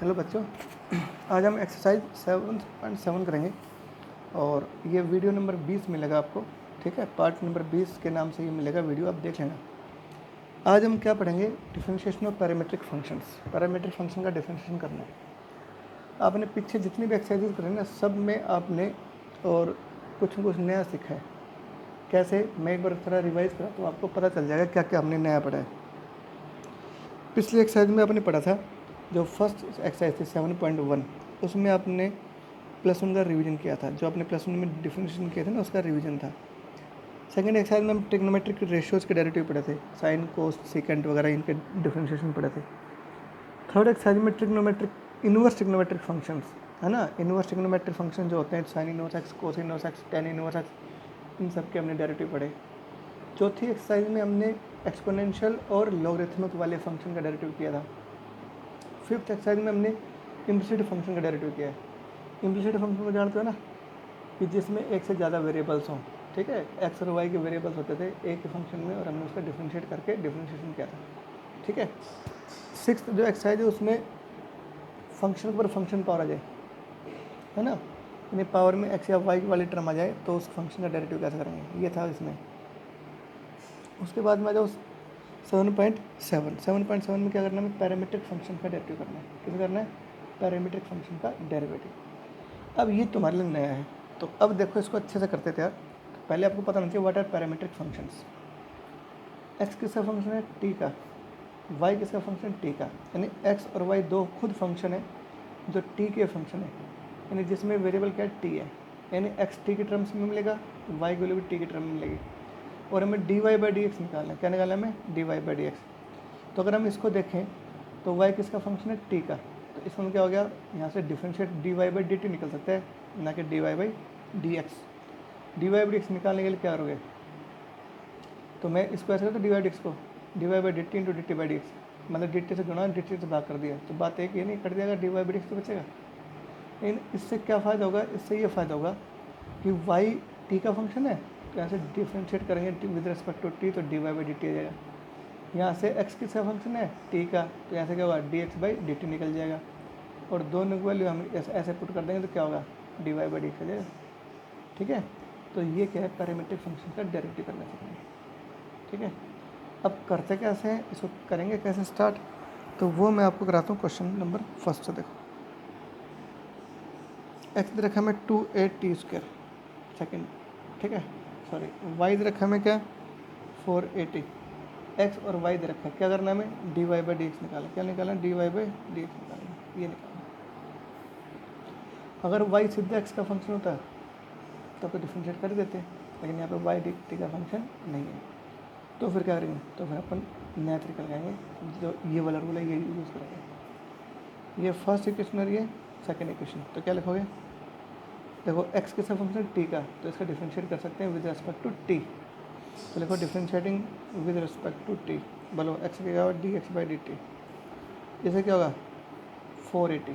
Hello बच्चों, आज हम एक्सरसाइज 7.7 करेंगे और ये वीडियो नंबर 20 मिलेगा आपको। ठीक है, पार्ट नंबर 20 के नाम से ये मिलेगा वीडियो, आप देख लेना। आज हम क्या पढ़ेंगे? Differentiation of parametric functions. Parametric function का डिफरेंशिएशन करना है। आपने पीछे जितनी भी एक्सरसाइजेज करें ना, सब में आपने और कुछ न कुछ नया सीखा है। कैसे? मैं एक बार थोड़ा रिवाइज करा तो आपको पता चल जाएगा क्या क्या हमने नया पढ़ा है। पिछली एक्सरसाइज में आपने पढ़ा था, जो फर्स्ट एक्सरसाइज थी 7.1, उसमें आपने +1 का रिवीजन किया था। जो आपने +1 में डिफरेंशिएशन किया था ना, उसका रिवीजन था। सेकंड एक्सरसाइज में हम ट्रिग्नोमेट्रिक रेशियोज़ के डेरिवेटिव पढ़े थे, साइन कोस सीकेंट वगैरह, इनके डिफरेंशिएशन पढ़े थे। थर्ड एक्सरसाइज में इनवर्स ट्रिग्नोमेट्रिक फंक्शंस है ना, इनवर्स ट्रिग्नोमेट्रिक फंक्शन जो होते हैं, sine inverse x, cos inverse x, tan inverse x, इन सब के हमने डेरिवेटिव पढ़े। चौथी एक्सरसाइज में हमने एक्सपोनेंशियल और लॉगरिथमिक वाले फंक्शन का डेरिवेटिव किया था। फिफ्थ एक्सरसाइज में हमने इम्प्लिसिट फंक्शन का डेरिवेटिव किया है। इम्प्लिसिट फंक्शन को जानते हो ना, कि जिसमें एक से ज़्यादा वेरिएबल्स हों। ठीक है, एक्स और वाई के वेरिएबल्स होते थे एक फंक्शन में, और हमने उसका डिफरेंशिएट करके डिफरेंशिएशन किया था। ठीक है। सिक्स्थ जो एक्सरसाइज है उसमें फंक्शन पर फंक्शन पावर आ जाए, है ना, यानी पावर में एक्स या वाई वाली टर्म आ जाए तो उस फंक्शन का डेरिवेटिव कैसे करेंगे, ये था इसमें। उसके बाद में आ जाओ 7.7 में क्या करना है? पैरामीट्रिक फंक्शन का डेरिवेटिव करना है। किस करना है? पैरामीट्रिक फंक्शन का डेरिवेटिव। अब ये तुम्हारे लिए नया है, तो अब देखो इसको अच्छे से करते थे यार। तो पहले आपको पता होना चाहिए what are parametric functions. X किसका फंक्शन है? टी का। वाई किसका फंक्शन है? टी का। यानी एक्स और वाई दो खुद फंक्शन है जो टी के फंक्शन है, यानी जिसमें वेरिएबल क्या है? टी है। यानी एक्स टी की टर्म्स में मिलेगा, वाई की वैल्यू भी टी की टर्म में मिलेगी। और हमें d y by d x निकालना है। क्या निकालना है हमें? D y by d x. तो अगर हम इसको देखें तो y किसका फंक्शन है? t का। तो इसमें क्या हो गया? यहाँ से differentiate d y by d t निकल सकता है, ना कि d y by d x. D y by d x निकालने के लिए क्या करोगे? तो मैं इसको ऐसे करता हूँ, डी वाई डी एक्स को d y by d t into d t by d x, मतलब डी टी से गुणा डी टी से भाग कर दिया, तो बात एक ये नहीं कट जाएगा, d y by d x तो बचेगा। लेकिन इससे क्या फ़ायदा होगा? इससे ये फ़ायदा होगा कि वाई टी का फंक्शन है, तो यहाँ से डिफ्रेंशिएट करेंगे विद रिस्पेक्ट टू टी, तो d y by d t आ जाएगा। यहाँ से x किसका फंक्शन है? t का, तो यहाँ से क्या होगा? D x by d t निकल जाएगा। और दोनों की वैल्यू हम ऐसे पुट कर देंगे तो क्या होगा? D y by d x आ जाएगा। ठीक है, तो ये क्या है? पैरामीट्रिक फंक्शन का डेरिवेटिव करना सीखेंगे। ठीक है, अब करते कैसे हैं, इसको करेंगे कैसे स्टार्ट, तो वो मैं आपको कराता हूँ क्वेश्चन नंबर फर्स्ट से। देखो, एक्स दे रखा हमें 2a t², सेकेंड। ठीक है, सॉरी, वाई दे रखा हमें क्या? 4a t। एक्स और वाई दे रखा है, क्या करना है हमें? D y by d x निकालना। क्या निकालना? D y by d x निकालना, ये निकालना। अगर वाई सीधा एक्स का फंक्शन होता तो आपको डिफरेंशिएट कर देते, लेकिन यहाँ पे वाई डी टी का फंक्शन नहीं है, तो फिर क्या करेंगे? तो फिर अपन नया तरीका लगाएंगे, जो ये वाला रूल है ये यूज़ करेंगे। ये फर्स्ट इक्वेशन और ये सेकेंड इक्वेशन, तो क्या लिखोगे? देखो, एक्स किसका फंक्शन? टी का, तो इसका डिफरेंशिएट कर सकते हैं विद रिस्पेक्ट टू टी। तो लिखो differentiating with respect to t, बोलो एक्स क्या होगा? D x by d t. इसे क्या होगा? 4a t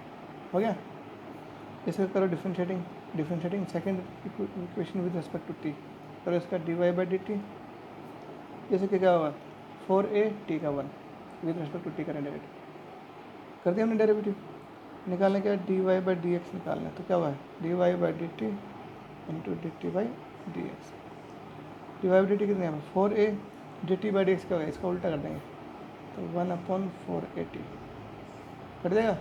हो गया। इसे करो differentiating second equation with respect to t, करो इसका d y by d t. इसे क्या होगा? 4a t का 1 विद रिस्पेक्ट टू टी का डेरिवेटिव कर दिया हमने। डेरिवेटिव निकालने के बाद d y by d x निकालना है, तो क्या हुआ? D y by d t into d t by d x. D y by d t कितने हैं? 4a d t by d x क्या होगा? इसका उल्टा कर देंगे, तो 1/4a t कट जाएगा।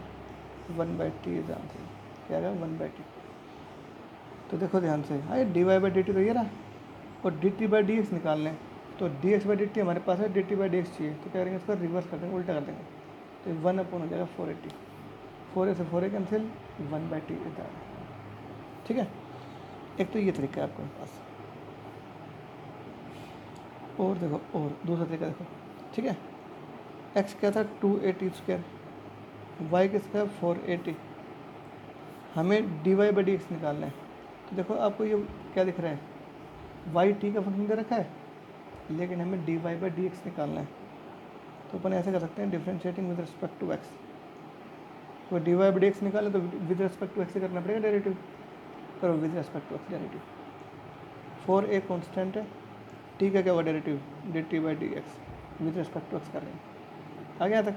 1/t इज आंसर, क्या आएगा? 1/t। तो देखो ध्यान से, हाँ, d y by d t तो ये रहा, और d t by d x निकालना है, तो d x by d t हमारे पास है, d t by d x चाहिए, तो क्या करेंगे? इसको रिवर्स कर देंगे, उल्टा कर देंगे, तो 1/, हो जाएगा 4a t। 4a से 4a cancel, 1/t is answer. ठीक है, एक तो ये तरीका है आपके पास, और देखो और दूसरा तरीका देखो। ठीक है, एक्स क्या था? 2a t², वाई किसका? 4a t। हमें d y by d x निकालना है, तो देखो आपको ये क्या दिख रहा है? वाई टी का फंक्शन दे रखा है, लेकिन हमें d y by d x निकालना है, तो अपन ऐसे कर सकते हैं differentiating with respect to x. तो d y by d x निकालें तो विद रिस्पेक्ट टू एक्स से करना पड़ेगा डेरिवेटिव, करो with respect to x derivative. 4a constant है, टी का क्या होगा? Derivative d t by d x, with respect to x कर रहे हैं। आ गया तक?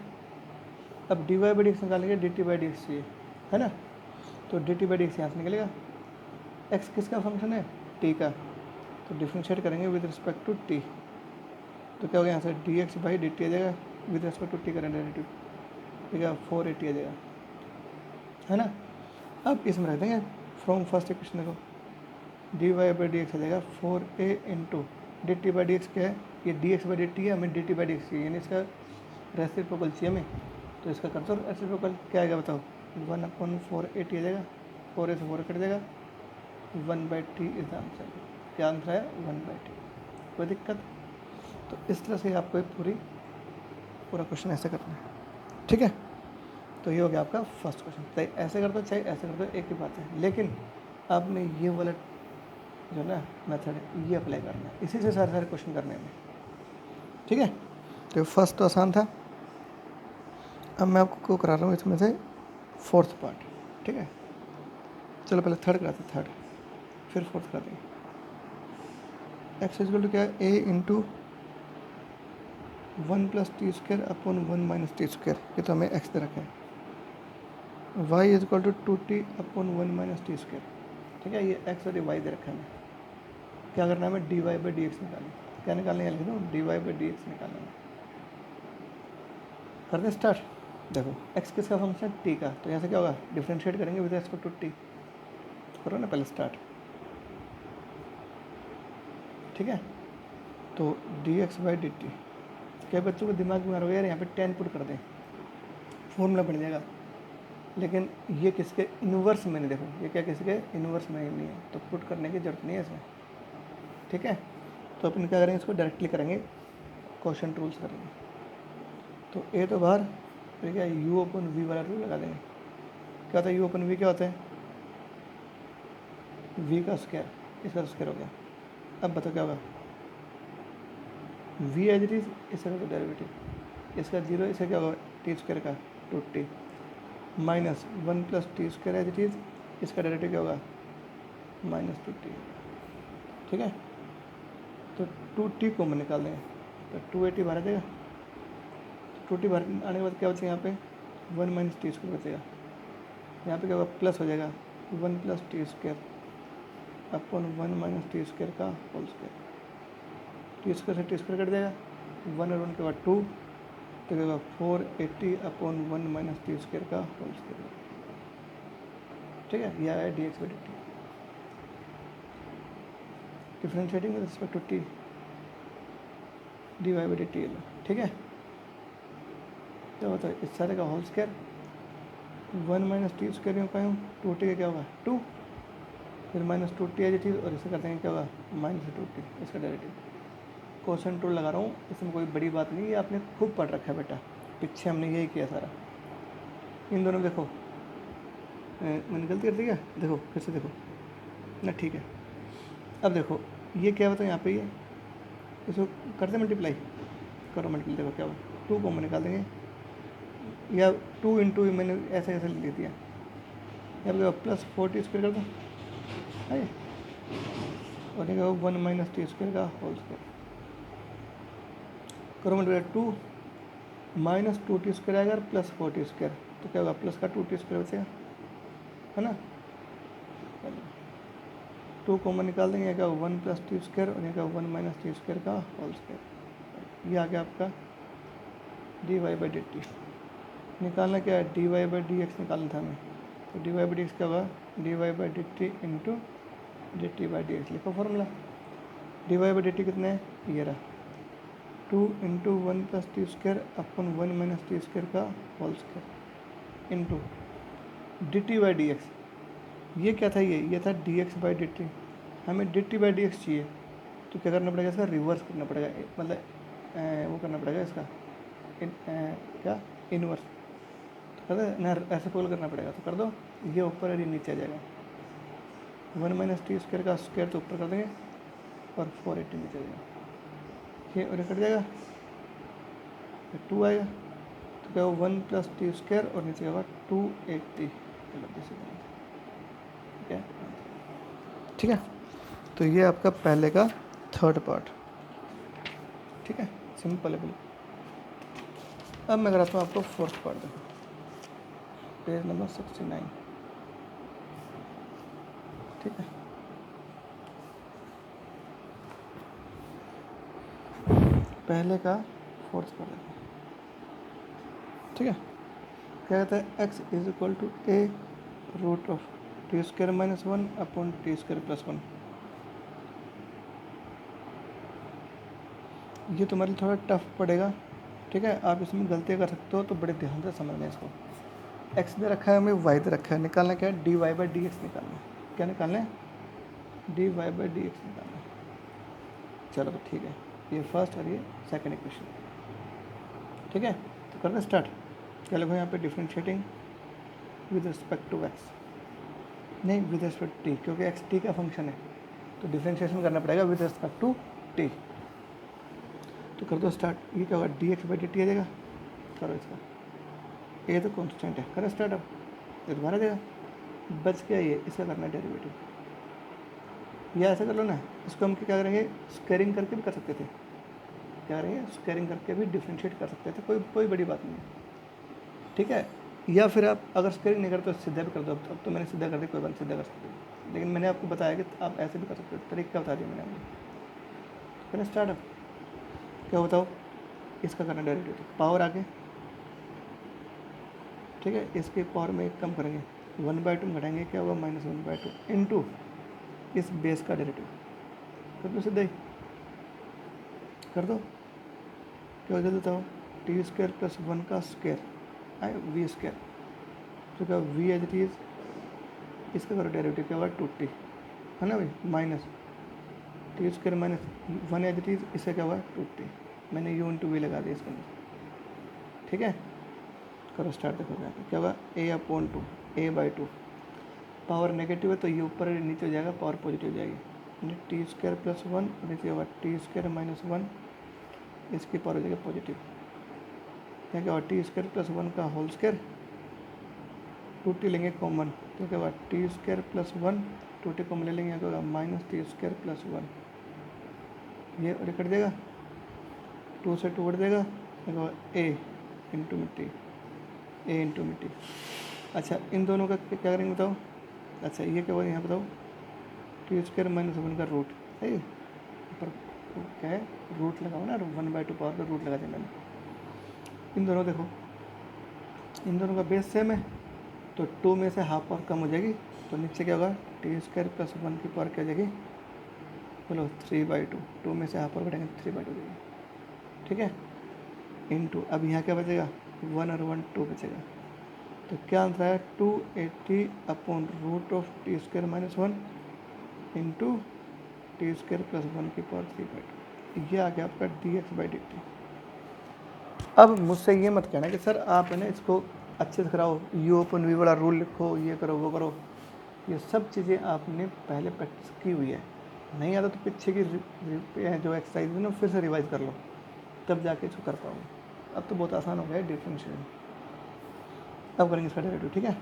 अब d y by d x निकालने के d t by d x चाहिए, है ना। तो d t by d x यहाँ से निकलेगा। एक्स किसका फंक्शन है, टी का, तो डिफ्रेंशिएट करेंगे विद रिस्पेक्ट टू टी, तो क्या होगा यहाँ से d x by d t आ जाएगा, विद रिस्पेक्ट टू टी का डेरिवेटिव, ठीक है 480 आ जाएगा, है ना। अब इसमें रख देंगे फ्रॉम फर्स्ट इक्वेशन, देखो d y by d x आ जाएगा 4a into d t by d x क्या है, ये d x by d t है, हमें d t by d x चाहिए, यानी इसका रेसिप्रोकल चाहिए हमें, तो इसका कर दो रेसिप्रोकल, क्या आएगा बताओ, 1/480 आ जाएगा, 4a से 4 कट जाएगा, 1/t इज द आंसर, क्या आंसर है 1/t, कोई दिक्कत। तो इस तरह से आपको पूरा क्वेश्चन ऐसे करना है, ठीक है। तो ये हो गया आपका फर्स्ट क्वेश्चन, चाहे ऐसे कर दो चाहे ऐसे कर दो, एक ही बात है, लेकिन आपने ये वाला जो ना मेथड है ये अप्लाई करना है, इसी से सारे क्वेश्चन करने हैं, ठीक है। तो फर्स्ट तो आसान था, अब मैं आपको करा रहा हूँ इसमें से फोर्थ पार्ट, ठीक है। चलो पहले थर्ड कराते हैं, थर्ड फिर फोर्थ कराते हैं। एक्स इक्वल टू क्या है, ए इंटू 1 + t² अपॉन 1 - t², ये तो हमें एक्स दे रखा है। y is equal to 2t upon 1 - t², ठीक है, ये एक्स और ये वाई दे रखा है हमें। क्या करना है, हमें d y by d x निकालना, क्या निकालने है लिख दो, d y by d x निकालना है। करते हैं स्टार्ट। देखो एक्स किसका फंक्शन है, टी का, तो यहाँ से क्या होगा, डिफ्रेंशिएट करेंगे विद रिस्पेक्ट टू टी, करो ना पहले स्टार्ट, ठीक है। तो d x by d T, क्या बच्चों को दिमाग में आ रहा है यार, यहाँ पे 10 पुट कर दें, फॉर्मूला बन जाएगा, लेकिन ये किसके इन्वर्स में नहीं, देखो ये क्या किसी के इन्वर्स में नहीं है, तो पुट करने की जरूरत नहीं है इसमें, ठीक है। तो अपन क्या करेंगे, इसको डायरेक्टली करेंगे, क्वेश्चन रूल्स करेंगे। तो ए तो बाहर, फिर क्या यू अपन वी वाला रूल लगा देंगे। क्या होता है, यू अपन वी क्या होता है, वी का स्क्वायर, इसका स्क्वायर हो गया। अब बताओ क्या होगा, वी एज इट इज, इसका तो डेरिवेटिव, इसका 0, इसका क्या होगा t² का 2t minus 1 + t² as it is, इसका डेरिवेटिव क्या होगा -2t, ठीक है। तो 2t को हम निकाल देंगे, तो 280 बाहर आ जाएगा, 2t बाहर आने के बाद क्या बचेगा यहाँ पे 1 - t² बचेगा, यहाँ पे क्या होगा प्लस हो जाएगा 1 + t² अपॉन 1 - t² का होल स्क्वायर, t² से t² कट जाएगा, 1 और 1 के बाद 2, तो क्या होगा 480 अपॉन 1 - t² का होल स्क्वायर, ठीक है। यह है d x by d t, differentiating with respect to t, d y by d t, ठीक है। क्या होता है, इस सारे का होल स्क्वायर, 1 - t² में पाया हूँ, 2t का क्या होगा 2, फिर -2t एज इट इज, और इसे करते हैं क्या होगा -2t, इसका डेरिवेटिव। क्वेश्चन टूल लगा रहा हूँ, इसमें कोई बड़ी बात नहीं है, आपने खूब पढ़ रखा है बेटा, पीछे हमने यही किया सारा। इन दोनों देखो मैंने गलती कर दी क्या, देखो फिर से देखो ना, ठीक है। अब देखो ये क्या होता है, यहाँ पे ये इसको करते मल्टीप्लाई, करो मल्टीप्लाई, देखो क्या होगा 2 को हम निकाल देंगे, या 2 × मैंने ऐसे ऐसे लिख दिया, यहाँ पे +4t² कर दो, है, और ये 1 - t² का होल स्क्वायर, करो मल्टीप्लाई, 2 - 2t² आएगा और +4t², तो क्या होगा प्लस का 2t² बचेगा, है ना। 2 कॉमन निकाल देंगे, क्या 1 + t² और ये क्या 1 - t² का होल स्क्वायर, ये आ गया आपका d y by d t. निकालना क्या है, d y by d x निकालना था हमें, तो d y by d x क्या होगा, d y by d t into d t by d x, लिखो formula. D y by d t कितना है, ये रहा 2 × 1 + t² अपॉन 1 - t² का whole square into d t by d x, ये क्या था, ये था d x by d t, हमें d t by d x चाहिए, तो क्या करना पड़ेगा, इसका रिवर्स करना पड़ेगा, मतलब वो करना पड़ेगा इसका क्या इनवर्स, तो कर ना ऐसे पोल करना पड़ेगा, तो कर दो, ये ऊपर और ये नीचे आ जाएगा, 1 - t² का स्क्वायर तो ऊपर कर देंगे और 480 नीचे आ जाएगा, ये और कट जाएगा, 2 आएगा, तो क्या 1 + t² और नीचे होगा 280, ठीक है। तो ये आपका पहले का थर्ड पार्ट, ठीक है, सिंपल है बिल्कुल। अब मैं कराता हूँ आपको फोर्थ पार्ट, देखो पेज नंबर 69, ठीक है। पहले का फोर्थ कर देते हैं, ठीक है। क्या कहता है, x is equal to a root of t square minus 1 upon t square plus 1। ये तुम्हारे लिए थोड़ा टफ पड़ेगा, ठीक है। आप इसमें गलती कर सकते हो, तो बड़े ध्यान से समझना इसको। x दे रखा है, हमें y दे रखा है, निकालना क्या है, dy बाई डी एक्स निकालना है। क्या निकालना है, dy बाई डी एक्स निकालना है। चलो तो ठीक है, ये फर्स्ट और ये सेकंड इक्वेशन, ठीक है। तो करना स्टार्ट। क्या लिखो यहाँ पे, differentiating with respect to x, नहीं विद रिस्पेक्ट टी, क्योंकि x t का फंक्शन है, तो डिफरेंशिएशन करना पड़ेगा विद रिस्पेक्ट टू t। तो कर दो स्टार्ट। ये क्या होगा, d x by d t आ जाएगा। करो इसका, ये तो कॉन्स्टेंट है, करो स्टार्ट। अब ये दोबारा देगा, बच गया ये, इसका करना है डेरिवेटिव। या ऐसा कर लो ना, इसको हम क्या करेंगे, स्क्वायरिंग करके भी कर सकते थे। क्या करेंगे, स्क्वायरिंग करके भी डिफ्रेंशिएट कर सकते थे, कोई बड़ी बात नहीं है, ठीक है। या फिर आप अगर स्क्वायरिंग नहीं करते तो सीधा भी कर दो। अब तो मैंने सीधा कर दिया, कोई बात सीधा कर सकते हो, लेकिन मैंने आपको बताया कि आप ऐसे भी कर सकते हो, तरीका बता दिया मैंने आपको। करें स्टार्ट। अब क्या बताओ, इसका करना डेरिवेटिव, पावर आगे, ठीक है। इसके पावर में एक कम करेंगे, 1/2 घटाएंगे, क्या होगा, -1/2 इंटू इस बेस का डेरिवेटिव। कर दो सीधा ही, कर दो। क्या हो जाता बताओ, टी स्क्वायर प्लस 1 का स्क्वायर है वी स्क्वायर, तो क्या वी एज इट इज़, इसका करो डेरिवेटिव, क्या होगा 2t, है ना भाई, minus t square minus 1 as it is, इससे क्या होगा 2t। मैंने यू इंटू वी लगा दिया इसके अंदर, ठीक है। करो स्टार्ट। देखो क्या होगा, a/2, a/2, पावर नेगेटिव है तो ये ऊपर नीचे हो जाएगा, पावर पॉजिटिव हो जाएगी, टी स्क्वायर प्लस 1, नीचे होगा टी स्क्वायर माइनस 1, इसकी पावर हो जाएगी पॉजिटिव। क्या होगा, टी स्क्वायर प्लस 1 का होल स्क्वायर, 2t लेंगे कॉमन, तो क्या होगा T square plus 1, 2t common ले लेंगे, क्या होगा माइनस टी स्क्वायर प्लस 1, ये और कट देगा, 2 से 2 कट देगा, क्या होगा a into T, a into T. अच्छा, इन दोनों का क्या करेंगे बताओ। अच्छा, ये क्या होगा यहाँ बताओ, टी स्क्वायर माइनस 1 का रूट है, ऊपर क्या है, रूट लगाओ ना, 1/2 पावर का रूट लगा देना। इन दोनों देखो, इन दोनों का बेस सेम है, तो 2 में से हाफ पावर कम हो जाएगी, तो नीचे क्या होगा, टी स्क्वायर प्लस 1 की पावर क्या हो जाएगी, बोलो 3/2, 2 में से हाफ पावर घटाएंगे 3/2 हो जाएगी, ठीक है। इंटू अब यहाँ क्या बचेगा, 1 और 1 2 बचेगा, तो क्या आंसर है, 280 upon root of t square minus 1 into t square plus 1 की पावर 3/2। ये आ गया आपका dx/dt। अब मुझसे ये मत कहना कि सर आप है ना इसको अच्छे से कराओ, यू अपन वी वाला रूल लिखो, ये करो वो करो। ये सब चीज़ें आपने पहले प्रैक्टिस की हुई है, नहीं आता तो पीछे की जो एक्सरसाइज है ना फिर से रिवाइज कर लो, तब जाके इसको कर पाओगे। अब तो बहुत आसान हो गया है डिफरेंशिएशन। अब करेंगे इसका डेरिवेटिव, ठीक है,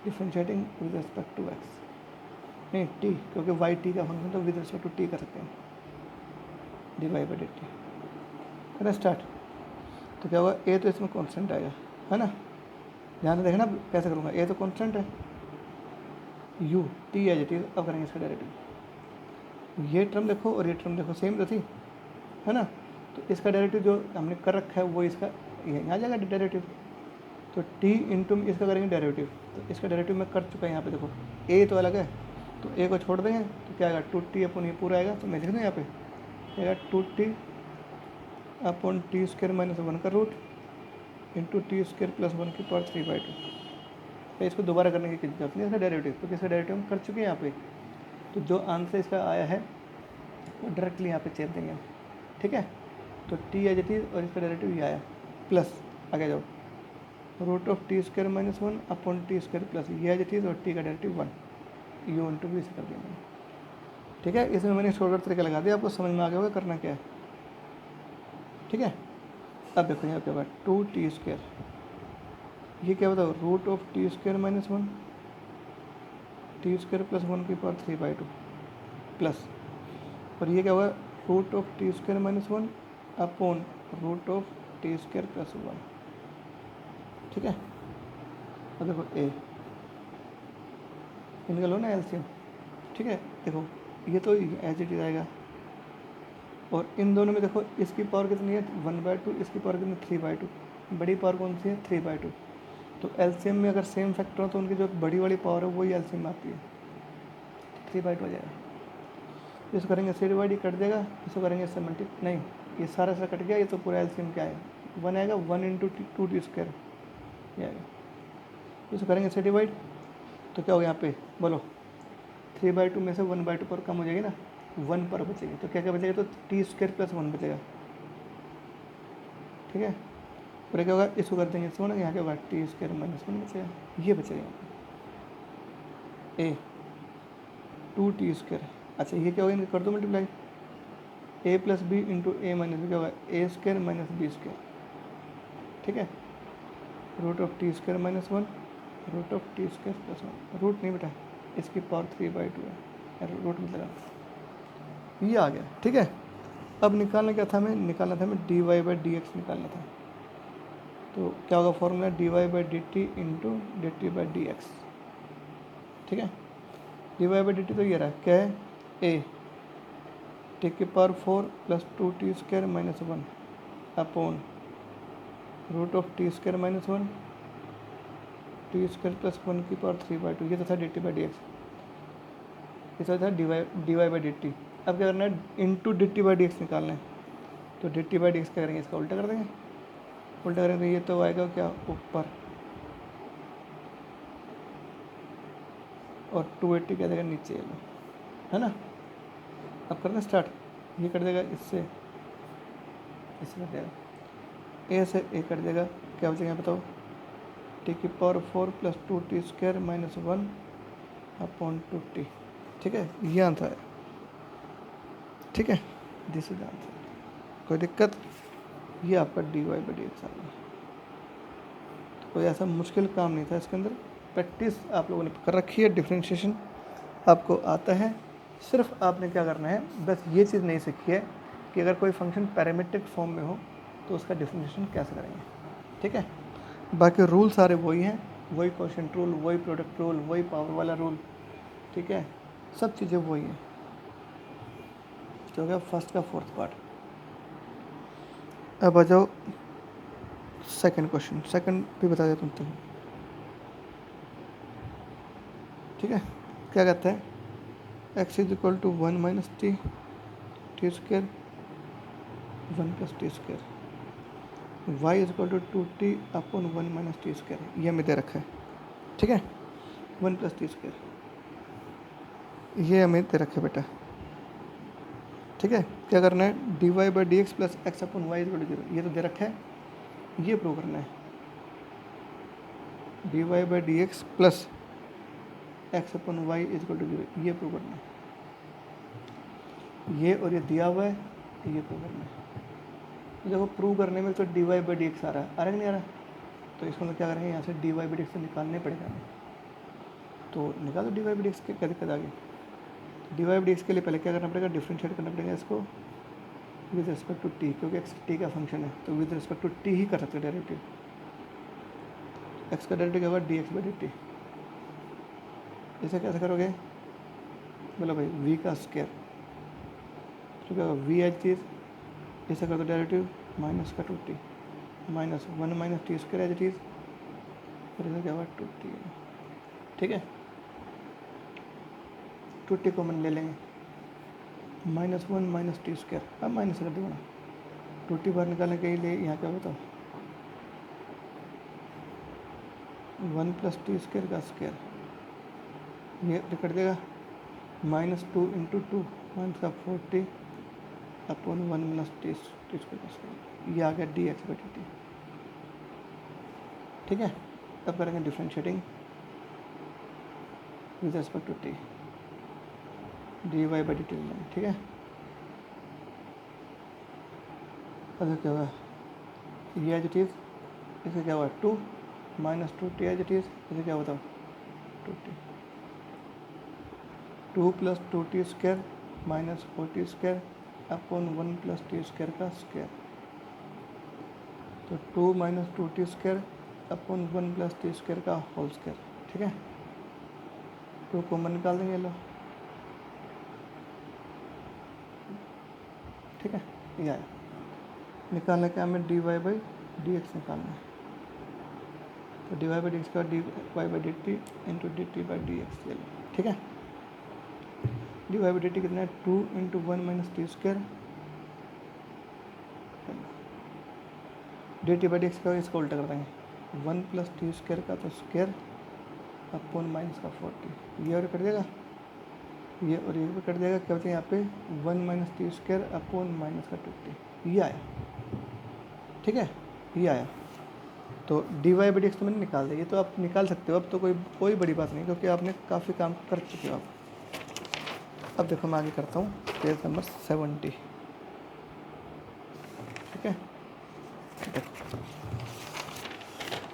differentiating with respect to x, नहीं टी, क्योंकि वाई टी का फंक्शन तो विद रिस्पेक्ट टू टी कर सकते हैं, dy/dt। करें स्टार्ट। तो क्या होगा, ए तो इसमें कांस्टेंट आएगा, है ना, ध्यान से देखना कैसे करूँगा, ए तो कांस्टेंट है, u t as it is. अब करेंगे इसका डेरिवेटिव, ये टर्म देखो और ये टर्म देखो, सेम तो थी, है ना, तो इसका डेरिवेटिव जो हमने कर रखा है वो इसका यहाँ आ जाएगा डेरिवेटिव, तो टी इंटू इसका करेंगे डेरिवेटिव, तो इसका डेरिवेटिव मैं कर चुका है यहाँ पे देखो, ए तो अलग है, तो ए को छोड़ देंगे तो क्या आएगा 2t अपन ये पूरा आएगा, तो मैं लिख दूँ यहाँ पे आएगा 2t upon t square minus 1 का root into t square plus 1 की पावर 3/2। तो इसको दोबारा करने की किसी जरूरत नहीं, इसका डेरिवेटिव, क्योंकि इसका डेरिवेटिव हम कर चुके हैं यहाँ पे, तो जो आंसर इसका आया है वो डायरेक्टली यहाँ पे चेप देंगे, ठीक है। तो टी एज इट इज और इसका डेरिवेटिव ये आया, प्लस आगे जाओ, root of t square minus 1 upon t square plus ये एज इट इज और टी का डेरिवेटिव 1, यू इंटू वी से कर दिया मैंने, ठीक है। इसमें मैंने शॉर्टकट तरीका लगा दिया, आपको समझ में आ गया होगा करना क्या है, ठीक है। अब देखो यहाँ क्या होगा, 2t स्क्वायर, ये क्या बताओ, root of t square minus 1 t square plus 1 की पावर 3/2 प्लस, और ये क्या होगा, root of t square minus 1 upon root of t square plus 1, ठीक है। अब देखो ए, इनका लो ना एलसीएम, ठीक है। देखो ये तो एज इट इज आएगा, और इन दोनों में देखो इसकी पावर कितनी है 1/2, इसकी पावर कितनी 3/2, बड़ी पावर कौन सी है 3/2। तो एलसीएम में अगर सेम फैक्टर हो तो उनकी जो बड़ी वाली पावर है वही एलसीएम में आती है, 3/2 आ जाएगा। इसको करेंगे इससे डिवाइड, ये कट देगा, इसको करेंगे इससे मल्टी, नहीं ये सारा सा कट गया, ये तो पूरा एलसीएम क्या है 1 आएगा, 1 × 2t² ये आएगा। इसको करेंगे इससे डिवाइड, तो क्या होगा यहाँ पे बोलो, 3/2 में से 1/2 पर कम हो जाएगी ना, 1 पर बचेगी, तो क्या क्या बचेगा, तो t² + 1 बचेगा, ठीक है। और क्या होगा, इसको कर देंगे इसको ना, यहाँ क्या होगा t² - 1 बचेगा, ये बचेगा यहाँ पे a 2t²। अच्छा ये क्या होगा, इनका कर दो multiply, a + b × a - b क्या होगा a² - b², ठीक है। √t² - 1 √t² + 1, रूट नहीं बेटा, इसकी पावर 3/2 है, रूट में लगा, ये आ गया, ठीक है। अब निकालना क्या था हमें, निकालना था हमें dy/dx निकालना था, तो क्या होगा फॉर्मूला dy/dt × dt/dx, ठीक है। dy/dt तो ये रहा, क्या है a t⁴ + 2t² - 1 upon √t² - 1 t² + 1 की पावर 3/2, ये तो था dt/dx, ये था dy/dt। अब क्या करना है, इंटू dt/dx निकालना है, तो dt/dx क्या करेंगे, इसका उल्टा कर देंगे, उल्टा करेंगे तो ये तो आएगा क्या ऊपर, और 280 क्या देगा नीचे, है ना। अब करना स्टार्ट, ये कर देगा इससे, इससे कट देगा, ए से ए कट देगा, क्या बचेगा बताओ, t⁴ + 2t² - 1 अपॉन 2t, ठीक है, ये आंसर है, ठीक है, दिस इज आंसर, कोई दिक्कत, ये आपका dy/dx आ गया। तो कोई ऐसा मुश्किल काम नहीं था इसके अंदर, प्रैक्टिस आप लोगों ने कर रखी है, डिफ्रेंशिएशन आपको आता है, सिर्फ आपने क्या करना है, बस ये चीज़ नहीं सीखी है कि अगर कोई फंक्शन पैरामीट्रिक फॉर्म में हो तो उसका डिफ्रेंशिएशन कैसे करेंगे, ठीक है। बाकी रूल सारे वही हैं, वही क्वोशिएंट रूल, वही प्रोडक्ट रूल, वही पावर वाला रूल, ठीक है, सब चीज़ें वही हैं। तो हो गया फर्स्ट का 4th पार्ट। अब आ जाओ सेकंड क्वेश्चन, सेकंड भी बता देता हूँ, ठीक है। क्या कहते हैं, x = 1 - t t² 1 + t², y = 2t upon 1 - t², ये हमें दे रखा है, ठीक है, 1 + t², ये हमें दे रखा है बेटा, ठीक है। क्या करना है, dy/dx + x अपॉन y = 0, ये तो दे रखा है, ये प्रूव करना है, dy/dx + x अपॉन y = 0, ये प्रूव करना है, ये और ये दिया हुआ है, ये प्रूव करना है। देखो प्रूव करने में तो dy/dx आ रहा है, आ रहा कि नहीं आ रहा, तो इसको हम क्या करेंगे, यहाँ से dy/dx से निकालने पड़ेगा हमें, तो निकाल दो dy/dx के, क्या दिक्कत आ गई। dy/dx के लिए पहले क्या करना पड़ेगा, डिफ्रेंशिएट करना पड़ेगा इसको विद रिस्पेक्ट टू t, क्योंकि x t का फंक्शन है, तो विद रिस्पेक्ट टू t ही कर सकते हैं डायरेक्टली, x का डायरेक्टली क्या होगा dx/dt, इसे कैसे करोगे, बोलो भाई v का स्क्वायर, तो क्या होगा v एच चीज़, इसे कर दो डेरिवेटिव माइनस का 2t -1 - t² as it is, और इसे क्या होगा 2t, ठीक है। 2t कॉमन ले लेंगे, -1 - t², अब माइनस कर दूँगा, 2t बाहर निकालने के लिए यहाँ क्या बताओ, 1 + t² का स्क्वायर, ये कर देगा -2 × 2 -4t अपॉन 1 - t² का स्क्वायर, ये आ गया dx/dt, ठीक है। अब करेंगे differentiating with respect to t, dy/dt लेंगे, ठीक है। अब क्या होगा, ये एज इट इज़, इसे क्या हुआ 2 - 2t एज इट इज़, इसे क्या बताओ 2t, 2 + 2t² - 4t² upon 1 + t² का स्क्वायर, तो 2 - 2t² upon 1 plus t square का होल स्क्वायर। ठीक है, टू कॉमन निकाल देंगे लो। ठीक है, ये आया। निकालना क्या हमें d y by d x निकालना है। तो d y by d x का d y by d t into d t by d x ले लो। ठीक है, d y by d t कितना है 2 into 1 minus t square d t by d x का इसको उल्टा कर देंगे 1 प्लस टी स्क्वायर का तो स्क्वायर अपॉन माइनस का 40, ये और कट जाएगा, ये और ये भी कट जाएगा। क्या बचेगा यहाँ पे 1 minus t square upon minus का 20, ये आया। ठीक है, ये आया। तो d y by d x तो मैंने निकाल दिया, ये तो आप निकाल सकते हो, अब तो कोई बड़ी बात नहीं, क्योंकि आपने काफ़ी काम कर चुके हो आप। अब देखो मैं आगे करता हूँ पेज नंबर 70। ठीक है, देखो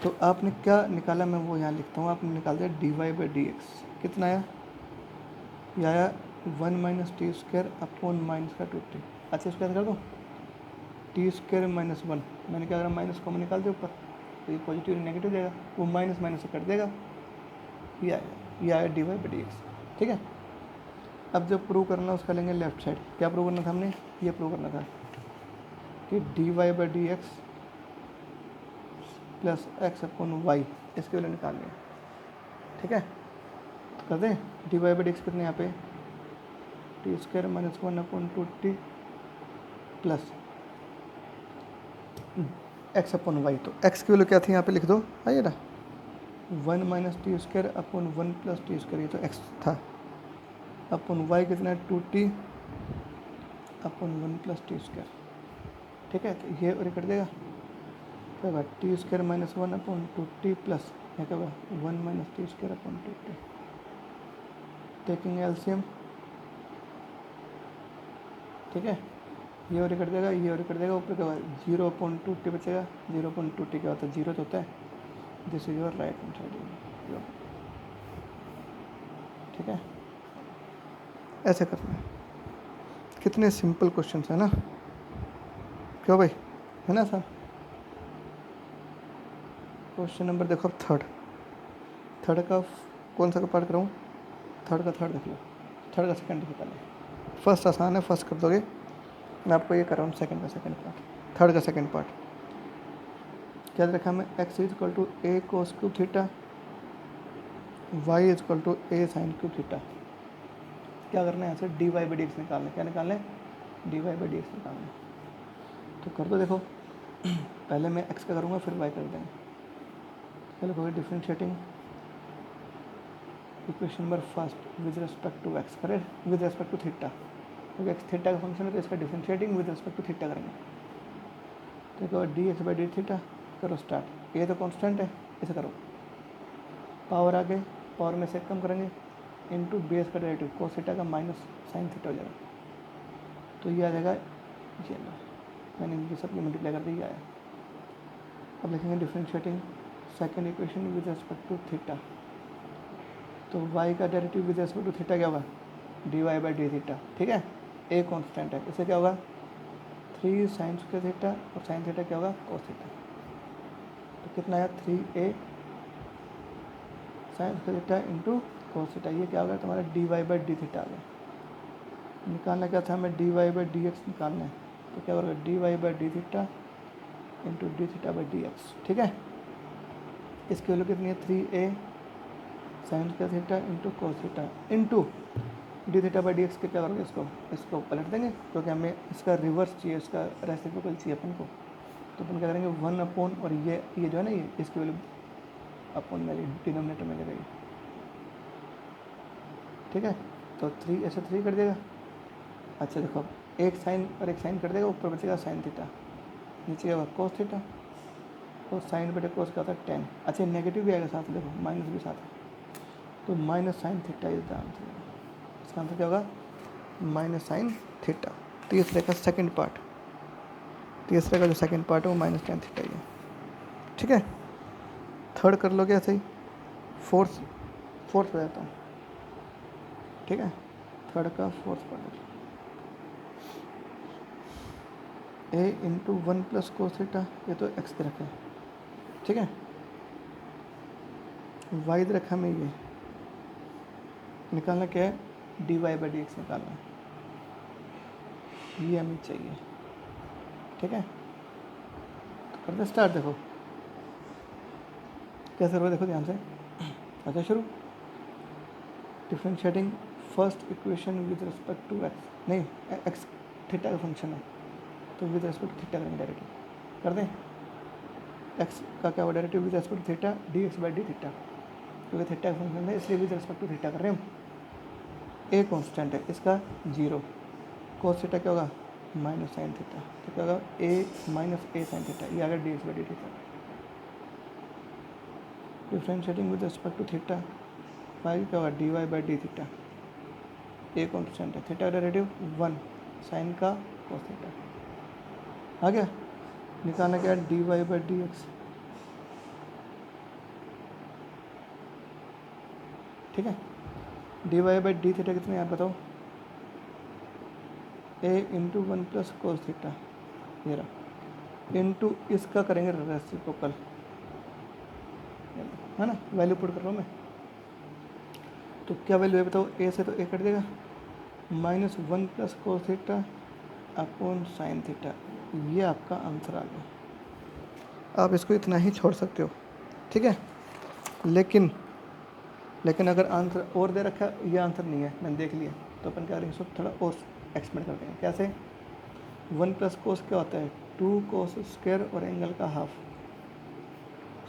तो आपने क्या निकाला, मैं वो यहाँ लिखता हूँ। आपने निकाल दिया d y by d x, कितना आया, ये आया 1 minus t square upon minus का 20। अच्छा, इसको याद कर दो, टी स्क्वायर माइनस 1, मैंने क्या करा, माइनस कॉमन निकाल दिया ऊपर, तो ये पॉजिटिव नेगेटिव जाएगा, वो माइनस माइनस से कट देगा, ये आया d y by d x. ठीक है, अब जब प्रूव करना उसका लेंगे लेफ्ट साइड। क्या प्रूव करना था हमने, ये प्रूव करना था कि d y by d x plus x upon y, इसके वैल्यू निकालनी है। ठीक है, तो कर दें d y by d x कितने यहाँ पे t square minus 1 upon 2t plus x upon y. तो एक्स की वैल्यू क्या थी यहाँ पे लिख दो, आइए ना, 1 minus t square upon 1 plus t square, ये तो एक्स था, अपॉन वाई कितना है 2t upon 1 plus t square. ठीक है, तो ये और कट देगा, क्या होगा T square minus 1 upon 2t plus क्या होगा 1 minus t square upon 2t, taking LCM. ठीक है, ये और कट देगा, ये और कट देगा, ऊपर क्या होगा 0.2t बचेगा, 0.2t क्या होता है, 0 तो होता है, this is your right hand side. ठीक है, ऐसे करना है। कितने सिंपल क्वेश्चन है ना, क्यों भाई, है ना सर। क्वेश्चन नंबर देखो, अब थर्ड का कौन सा का पार्ट कराऊँ, थर्ड देख लो, थर्ड का सेकंड देखो पहले। फर्स्ट आसान है, फर्स्ट कर दोगे, मैं आपको ये कर रहा हूँ सेकंड का सेकंड पार्ट। थर्ड का सेकंड पार्ट क्या रखा मैं, x is equal to a cos cube theta, y is equal to a sine cube theta. क्या करना है, यहाँ से d y by d x निकालना है। क्या निकालना है, d y by d x निकालना है। तो कर दो, देखो पहले मैं एक्स का करूँगा, फिर वाई कर देंगे। चलो कोई differentiating equation number first with respect to x, करे विद रिस्पेक्ट टू थीटा, क्योंकि एक्स थीटा का फंक्शन है, तो इसका differentiating with respect to theta करेंगे। देखो d x by d theta, करो स्टार्ट। ये तो कांस्टेंट है, इसे करो, पावर आगे, पावर में से कम करेंगे, इनटू बेस का डेरिवेटिव कोस थीटा का माइनस साइन थीटा हो जाएगा, तो ये आ जाएगा, ये लो मैंने ये सब मल्टीप्लाई कर दिया, आया। अब लिखेंगे differentiating second equation with respect to theta, तो y का derivative with respect to theta क्या होगा, d y by d theta. ठीक है, ए कांस्टेंट है, इससे क्या होगा 3 साइन स्क्वायर थीटा, और साइन थीटा क्या होगा कोस थीटा। तो कितना आया 3a sine square theta into cos theta, ये क्या होगा तुम्हारा d y by d theta आ गया। निकालना क्या था हमें, d y by d x निकालना है, तो क्या होगा d y by d theta into d theta by d x. ठीक है, इसकी वैल्यू कितनी है 3a sine square theta into cos theta into d theta by d x के क्या करोगे, इसको पलट देंगे, क्योंकि हमें इसका रिवर्स चाहिए, इसका रेसिप्रोकल चाहिए अपन को। तो अपन क्या करेंगे 1 अपॉन, और ये जो है ना, ये इसकी वैल्यू अपॉन में डिनोमिनेटर में लगेगी। ठीक है, तो 3 ऐसे 3 कर देगा। अच्छा देखो, एक साइन और एक साइन कर देगा, ऊपर बचेगा साइन थीटा, नीचे होगा कोस थीटा, तो साइन बटे कोस का होता है 10। अच्छा नेगेटिव भी आएगा साथ, देखो माइनस भी साथ है, तो minus sine theta is the answer. इसका आंसर क्या होगा, माइनस साइन थीटा। तीसरे का सेकंड पार्ट, तीसरे का जो सेकंड पार्ट है वो माइनस टेन थीटा ही है। ठीक है, थर्ड कर लोगे ऐसे ही, फोर्थ पे जाता हूँ। ठीक है, थर्ड का फोर्थ पार्ट, ए इंटू 1 प्लस कोस थीटा, ये तो एक्स के रखे। ठीक है, वाई दे रखा हमें ये निकालना क्या है, d y by d x निकालना है, ये हमें चाहिए। ठीक है, तो करते स्टार्ट। देखो कैसे करो, देखो ध्यान से। अच्छा शुरू। Differentiating first equation with respect to x, नहीं एक्स थीटा का फंक्शन है तो विद रिस्पेक्ट टू थीटा करेंगे डायरेक्टली। कर दें, एक्स का क्या हुआ derivative with respect to theta, d x by d theta, क्योंकि थीटा का फंक्शन है इसलिए विद रिस्पेक्ट टू थीटा कर रहे हैं हम। ए कॉन्स्टेंट है इसका 0, कोस थीटा क्या होगा माइनस साइन थीटा, तो क्या होगा a minus a sine theta, ये आ गया d x by d theta. Differentiating with respect to theta, y क्या होगा d y by d theta, a constant है, थीटा डेरिवेटिव 1 साइन का कोस थीटा आ गया। निकालना क्या d y by d x. ठीक है, d y by d theta कितने यार बताओ, a into 1 plus cos theta, ये रहा, इंटू इसका करेंगे रेसिप्रोकल, है ना, वैल्यू पुट कर रहा हूँ मैं। तो क्या वैल्यू है बताओ, ए से तो ए कट देगा, minus 1 plus cos theta upon sine theta, ये आपका आंसर आ गया। आप इसको इतना ही छोड़ सकते हो। ठीक है, लेकिन अगर आंसर और दे रखा है, ये आंसर नहीं है, मैंने देख लिया, तो अपन क्या करेंगे इसको थोड़ा और एक्सपेंड करते हैं। कैसे, 1 प्लस कोस क्या होता है 2 कोस स्क्वायर और एंगल का हाफ,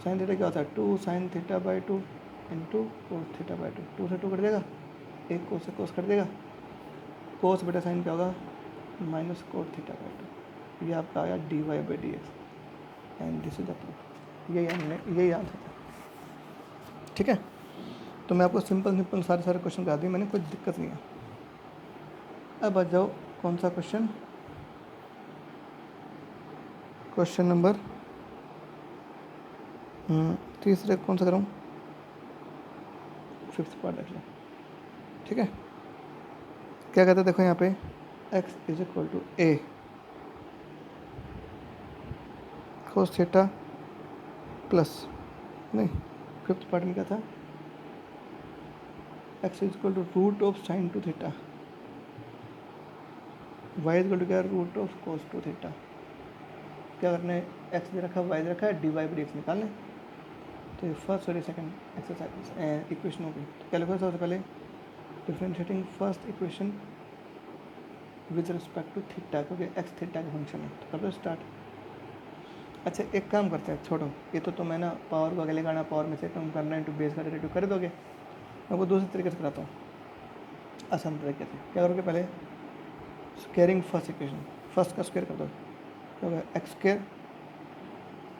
साइन थीटा क्या होता है 2 sine theta by 2 into cos theta by 2, 2 से 2 कट देगा, एक कोस से कोस कट देगा, कोस बेटा साइन क्या होगा माइनस कोस थीटा बाई 2, ये आपका आया d y by d x and this is the proof. यही आंसर था। ठीक है, तो मैं आपको सिंपल सारे क्वेश्चन करा दिए मैंने, कोई दिक्कत नहीं है। अब आ जाओ कौन सा क्वेश्चन, क्वेश्चन नंबर तीसरे, कौन सा करूँ, 5th पार्ट देख लें। ठीक है, क्या कहते हैं देखो यहाँ पे x is equal to a cos theta plus, नहीं 5th पार्ट में क्या था, x is equal to root of sine two theta, y is equal to क्या root of cos two theta. क्या करना है, x दे रखा है y दे रखा है, डी वाई बाई एक्स निकालना है। तो ये फर्स्ट और सेकंड एक्सरसाइज इक्वेशन होगी। तो क्या लिखो सबसे पहले, differentiating first equation with respect to theta, क्योंकि एक्स थीटा का फंक्शन है। तो कर दो स्टार्ट। अच्छा एक काम करते हैं, छोड़ो ये तो मैं ना पावर को आगे लगाना, पावर में से कम करना इंटू बेस का डेरिवेटिव कर दोगे, मैं वो दूसरे तरीके से कराता हूँ, आसान तरीके से। क्या करोगे, पहले स्क्वायरिंग फर्स्ट इक्वेशन, फर्स्ट का स्क्वायर कर दो, क्या होगा x square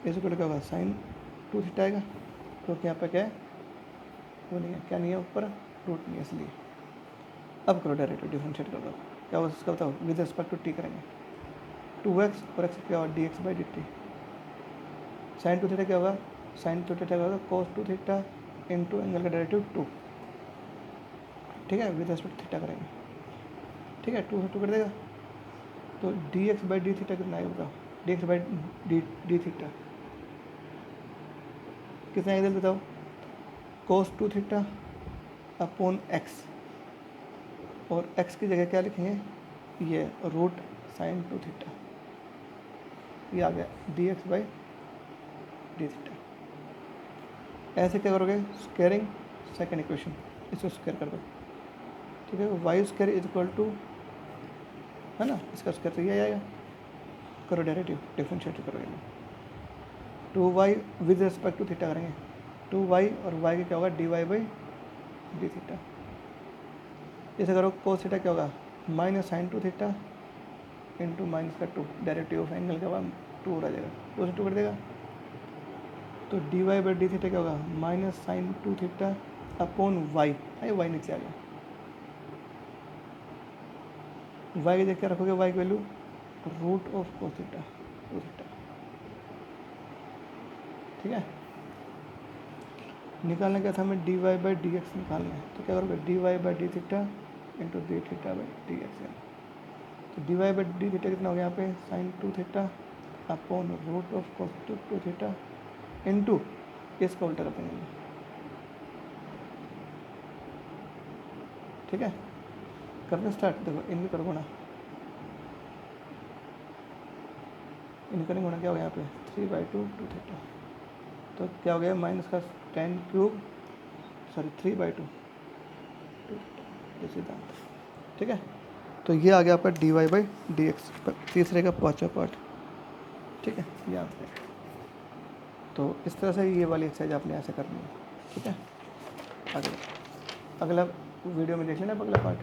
is equal to क्या होगा साइन 2 थीटा आएगा, क्योंकि यहाँ पे क्या है वो नहीं है, क्या नहीं है ऊपर रूट नहीं है इसलिए। अब करो डायरेक्ट डिफरेंशिएट कर दो, क्या होगा इसका बताओ, विद रिस्पेक्ट टू टी करेंगे, 2x और x क्या होगा d x by d t, sine 2 theta क्या होगा, साइन 2 थीटा क्या होगा कोस 2 थीटा इंटू एंगल का डेरिवेटिव 2। ठीक है, विद रिस्पेक्ट थीटा करेंगे। ठीक है, 2 से 2 कर देगा, तो d x by d theta कितना आएगा बताओ, D x by d theta कितना आएगा बताओ, कोस 2 थीटा अपॉन एक्स, और x की जगह क्या लिखेंगे, ये रूट साइन 2 थीटा, ये आ गया d x by d theta. ऐसे क्या करोगे, स्क्वायरिंग सेकंड इक्वेशन, इसको स्क्वायर कर दो। ठीक है, y square is equal to, है ना, इसका स्क्वायर तो ये आएगा, करो डेरिवेटिव डिफरेंशिएट करो, ये 2y with respect to theta करेंगे, 2y और y का क्या होगा d y by d theta. इसे करो कोस थीटा क्या होगा minus sine 2 theta into minus का 2, डायरेक्टिव ऑफ एंगल का 2 हो जाएगा, 2 से 2 कर देगा, तो d y by d theta क्या होगा minus sine 2 theta upon y, अरे वाई नीचे आ गया, वाई की जगह क्या रखोगे, वाई की value root of cos theta 2 theta. ठीक है, निकालना क्या था हमें, d y by d x निकालना है, तो क्या करोगे d y by d theta into d theta by d x. तो d y by d theta कितना हो गया यहाँ पे sine 2 theta upon root of cos 2 theta into इसका उल्टा कर देंगे ठीक है, करना स्टार्ट। देखो इन भी करो गुणा, इन करेंगे गुणा, क्या हो गया यहाँ पे 3/2 2 थीटा, तो क्या हो गया माइनस का 10³ सॉरी 3/2 2 ये सिद्धांत। ठीक है, तो ये आ गया आपका dy/dx तीसरे का पाँचवा पार्ट। ठीक है, यहाँ पे तो इस तरह से ये वाली एक्सरसाइज आपने ऐसे करनी है। ठीक है, अगला वीडियो में देख लेना अगला पार्ट।